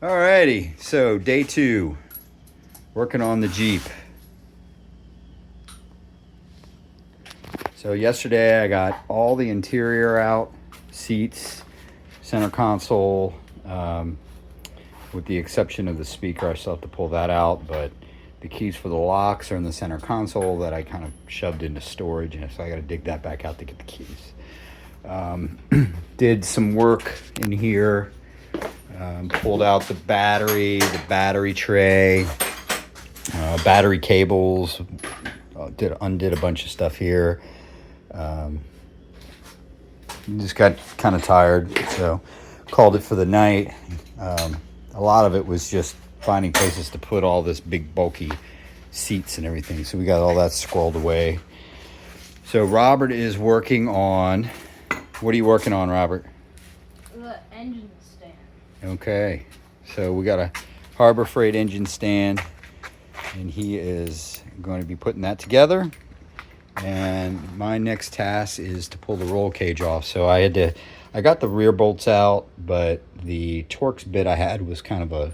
Alrighty, so day 2, working on the Jeep. So yesterday I got all the interior out, seats, center console, with the exception of the speaker. I still have to pull that out, but the keys for the locks are in the center console that I kind of shoved into storage, and so I got to dig that back out to get the keys. Did some work in here. Pulled out the battery tray, battery cables, undid a bunch of stuff here. Just got kind of tired, so called it for the night. A lot of it was just finding places to put all this big bulky seats and everything, so we got all that squirreled away. So Robert is working on, what are you working on, Robert? The engine stand. Okay, so we got a Harbor Freight engine stand, and he is going to be putting that together. And my next task is to pull the roll cage off. So I got the rear bolts out, but the Torx bit I had was kind of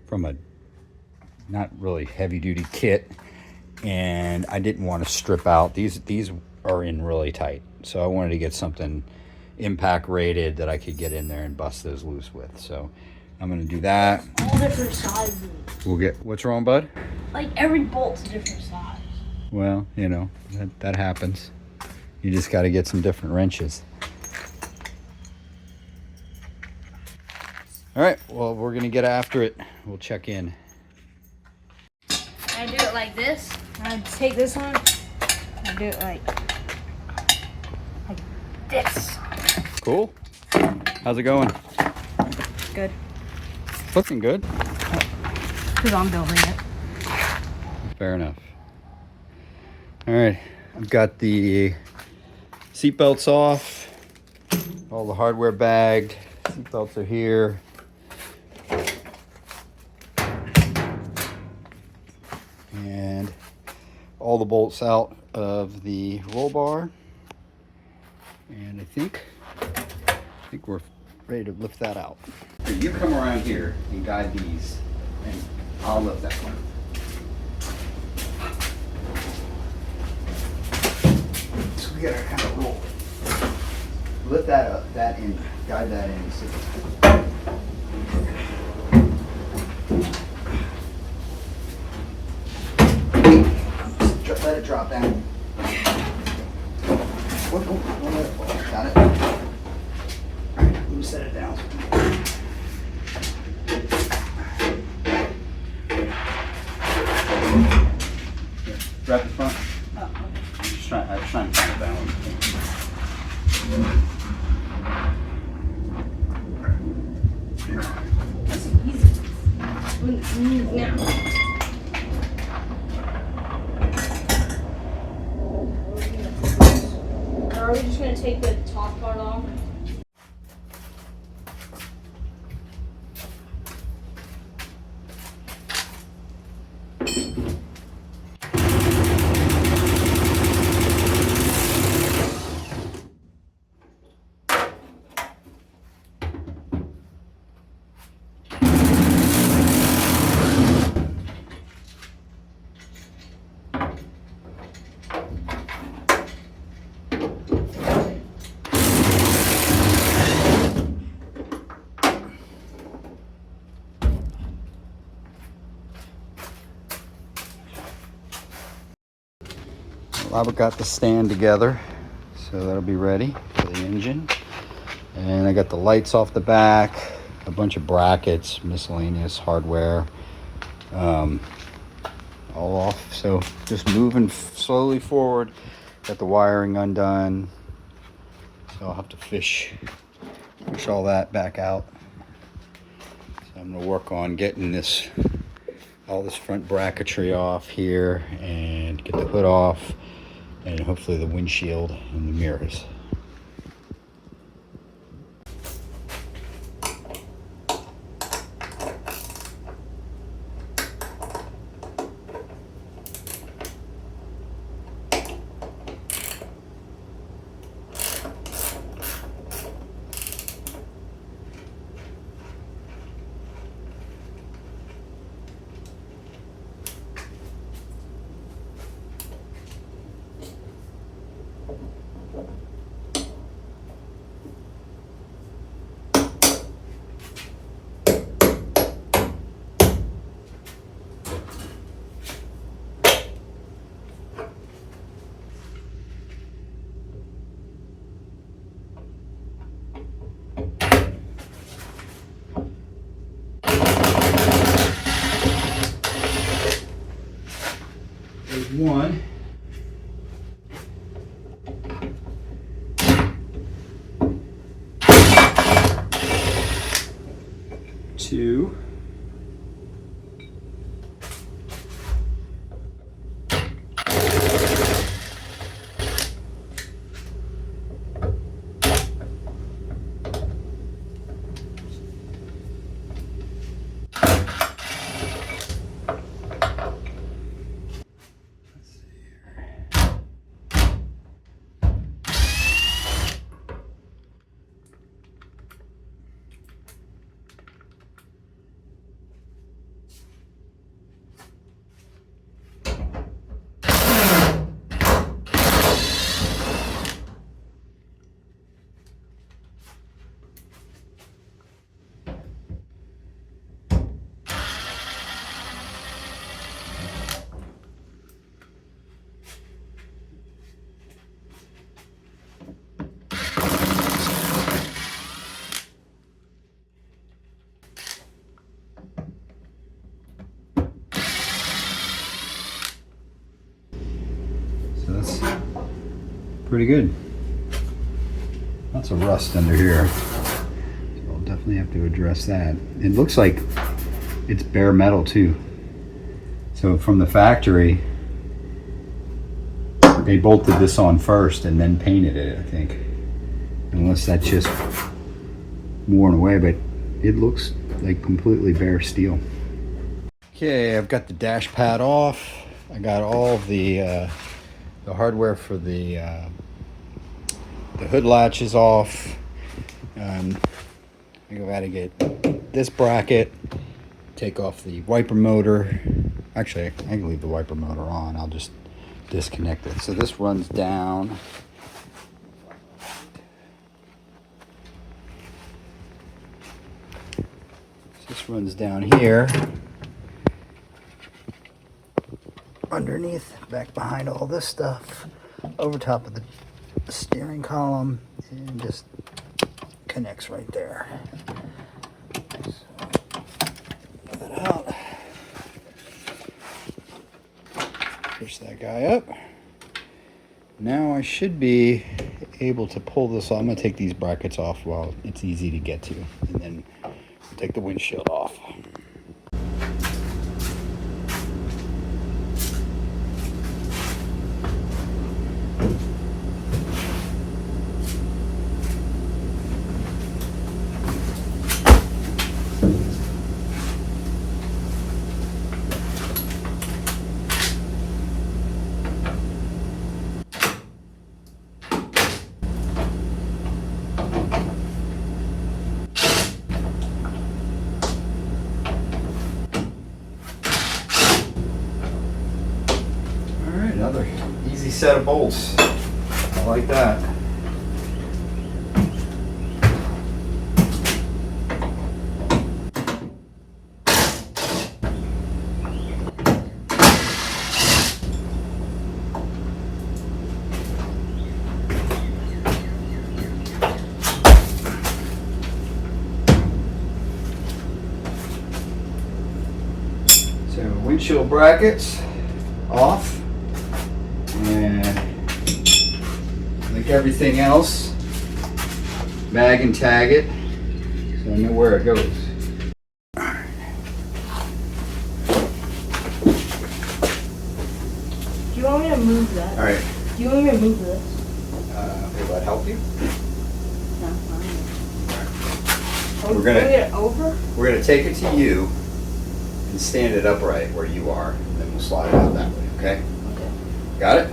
from a not really heavy duty kit, and I didn't want to strip out. These are in really tight, so I wanted to get something impact rated that I could get in there and bust those loose with. So I'm gonna do that. All different sizes. We'll get, what's wrong, bud? Like every bolt's a different size. Well, you know, that happens. You just got to get some different wrenches. All right, well, we're gonna get after it. We'll check in. I do it like this. I take this one. I do it like this. Cool. How's it going? Good. Looking good. Because I'm building it. Fair enough. All right, I've got the seat belts off, all the hardware bagged. Seat belts are here. And all the bolts out of the roll bar. And I think we're ready to lift that out. You come around here and guide these, and I'll lift that one. So we gotta kind of roll. Lift that up, that in, guide that in. Just let it drop down. Don't let it fall. Got it? Alright, let me set it down. Grab the front. Oh, okay. I'm just trying to find a balance. That's easy. Now. Are we just going to take the top part off? Robert got the stand together, so that'll be ready for the engine. And I got the lights off the back, a bunch of brackets, miscellaneous hardware, all off. So just moving slowly forward. Got the wiring undone, so I'll have to fish all that back out. So I'm gonna work on getting all this front bracketry off here and get the hood off, and hopefully the windshield and the mirrors. 1. 2. So that's pretty good. Lots of rust under here. So I'll definitely have to address that. It looks like it's bare metal too. So from the factory, they bolted this on first and then painted it, I think. Unless that's just worn away, but it looks like completely bare steel. Okay, I've got the dash pad off. I got all of the hardware for the hood latches off. I gotta get this bracket, take off the wiper motor. Actually, I can leave the wiper motor on. I'll just disconnect it. So this runs down. This runs down here, underneath, back behind all this stuff, over top of the steering column, and just connects right there. So, get that out. Push that guy up. Now I should be able to pull this off. I'm going to take these brackets off while it's easy to get to, and then take the windshield off. Another easy set of bolts. I like that. So windshield brackets off. And like everything else, bag and tag it so I know where it goes. Do you want me to move that? All right. Do you want me to move this? Will that help you? No, We're gonna- bring it over? We're going to take it to you and stand it upright where you are, and then we'll slide it out that way, okay? Okay. Got it?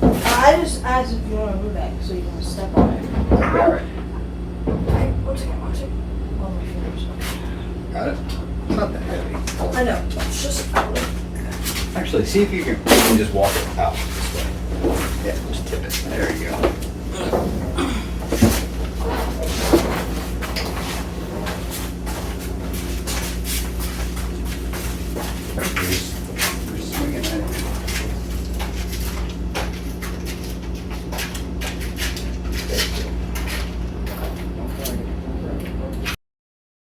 I just asked if you want to move that so you can step on it. Okay, all right. Hey, one second. Oh, my fingers. Got it? It's not that heavy. I know. It's just. Actually, see if you can just walk it out.